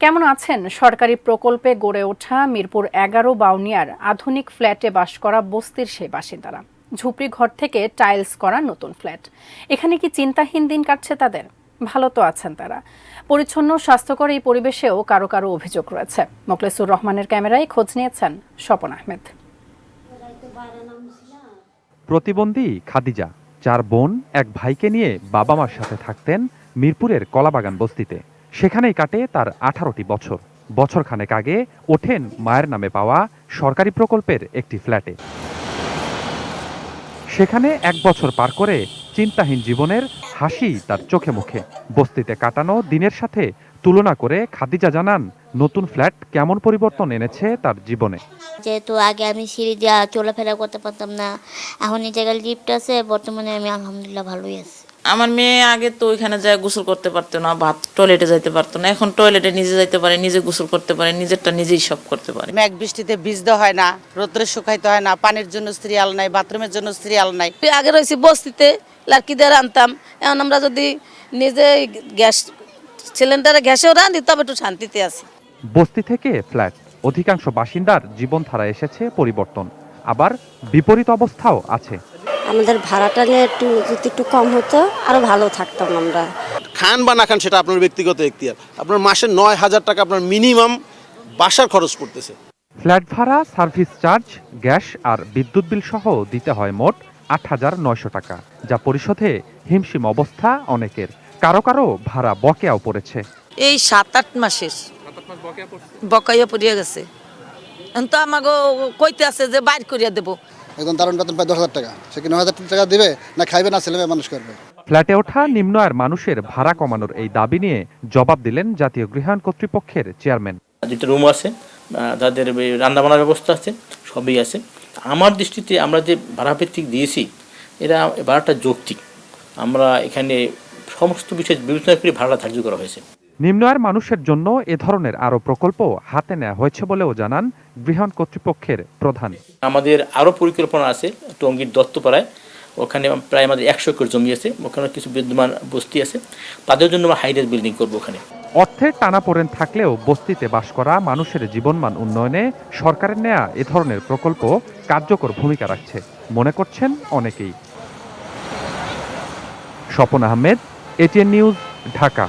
কেমন আছেন? সরকারি প্রকল্পে গড়ে ওঠা মিরপুর ১১ বাউনিয়ার আধুনিক ফ্ল্যাটে বাস করা বস্তির সেই বাসিন্দারা। ঝুপড়ি ঘর থেকে টাইলস করা নতুন ফ্ল্যাট। এখানে কি চিন্তাহীন দিন কাটছে তাদের? ভালো তো আছেন তারা। পরিচ্ছন্ন স্বাস্থ্যকর এই পরিবেশেও কারো কারো অভিযোগ রয়েছে। মোখলেসুর রহমানের ক্যামেরায় খোঁজ নিয়েছেন স্বপন আহমেদ। প্রতিবন্ধী খাদিজা 4 বোন এক ভাইকে নিয়ে বাবা মার সাথে থাকতেন মিরপুরের কলাবাগান বস্তিতে। সেখানেই কাটে তার 18টি বছর। বছরখানেক আগে ওঠেন মায়ের নামে পাওয়া সরকারি প্রকল্পের একটি ফ্ল্যাটে। সেখানে 1 বছর পার করে চিন্তাহীন জীবনের হাসি তার চোখে মুখে। বস্তিতে কাটানো দিনের সাথে তুলনা করে খাদিজা জানান নতুন ফ্ল্যাট কেমন পরিবর্তন এনেছে তার জীবনে। যেহেতু আগে আমি সিঁড়ি দিয়ে চলাফেরা করতে পারতাম না, এখন এই জায়গায় লিফট আছে, বর্তমানে আমি আলহামদুলিল্লাহ ভালোই আছি। আমার মেয়ে আগে তো ওইখানে যায় গোসল করতে পারতো না, টয়লেটে যাইতে পারতো না, এখন টয়লেটে নিজে যাইতে পারে, নিজে গোসল করতে পারে, নিজেরটা নিজেই সব করতে পারে। মেঘ বৃষ্টিতে ভিজতে হয় না, রোদ্রে শুকাইতে হয় না, পানির জন্য সিরিয়াল নাই, বাথরুমের জন্য সিরিয়াল নাই। আগে রয়েছি বস্তিতে লাড়কি দিয়ে রান্তাম, এখন আমরা যদি নিজে গ্যাস সিলিন্ডারে গ্যাসেও রাঁধি তবে একটু শান্তিতে আছি। বস্তি থেকে ফ্ল্যাট, অধিকাংশ বাসিন্দার জীবনধারা এসেছে পরিবর্তন, আবার বিপরীত অবস্থাও আছে। আমাদের ভাড়াটা নিয়ে যদি একটু কম হতো আরো ভালো থাকতাম আমরা। খান বা না খান সেটা আপনার ব্যক্তিগত এখতিয়ার। আপনার মাসে ৯,০০০ টাকা আপনার মিনিমাম বাসার খরচ পড়তেছে। ফ্ল্যাট ভাড়া, সার্ভিস চার্জ, গ্যাস আর বিদ্যুৎ বিল সহ দিতে হয় মোট ৮,৯০০ টাকা, যা পরিশোধে হিমশিম অবস্থা অনেকের। কারো কারো ভাড়া বকেয়াও পড়েছে। এই ৭-৮ মাসের বকাইয়া পড়িয়া গেছে। এখন তো আমাকে কইতে আছে যে বাইর করিয়া দেবো। একদম দারুণ বেতন প্রায় ১০,০০০ টাকা, সে কি ৯,০০০ টাকা দিবে না খাইবে না ছেলে মানুষ করবে। ফ্ল্যাটে ওঠা নিম্ন আয়ের মানুষের ভাড়া কমানোর এই দাবি নিয়ে জবাব দিলেন জাতীয় গৃহায়ণ কর্তৃপক্ষের চেয়ারম্যান। দুটো রুম আছে, তাদের রান্নাবান্নার ব্যবস্থা আছে, সবই আছে। আমার দৃষ্টিতে আমরা যে ভাড়া ভিত্তিক দিয়েছি এরা ভাড়াটা যৌক্তিক। আমরা এখানে সমস্ত বিষয় বিবেচনা করে ভাড়াটা ধার্য করা হয়েছে। নিম্ন আয়ের মানুষের জন্য এ ধরনের আরও প্রকল্প হাতে নেওয়া হয়েছে বলেও জানান গৃহায়ণ কর্তৃপক্ষের প্রধান। আমাদের আরও পরিকল্পনা আছে টঙ্গীর দত্তপাড়ায়, ওখানে প্রায় আমাদের ১০০ একর জমি আছে, ওখানে কিছু বিদ্যমান বস্তি আছে, তাদের জন্য আমরা হাইরাইজ বিল্ডিং করবো। ওখানে অর্থের টানাপোড়েন থাকলেও বস্তিতে বাস করা মানুষের জীবনমান উন্নয়নে সরকারের নেয়া এ ধরনের প্রকল্প কার্যকর ভূমিকা রাখছে মনে করছেন অনেকেই। Swapan Ahmed, ATN news, Dhaka.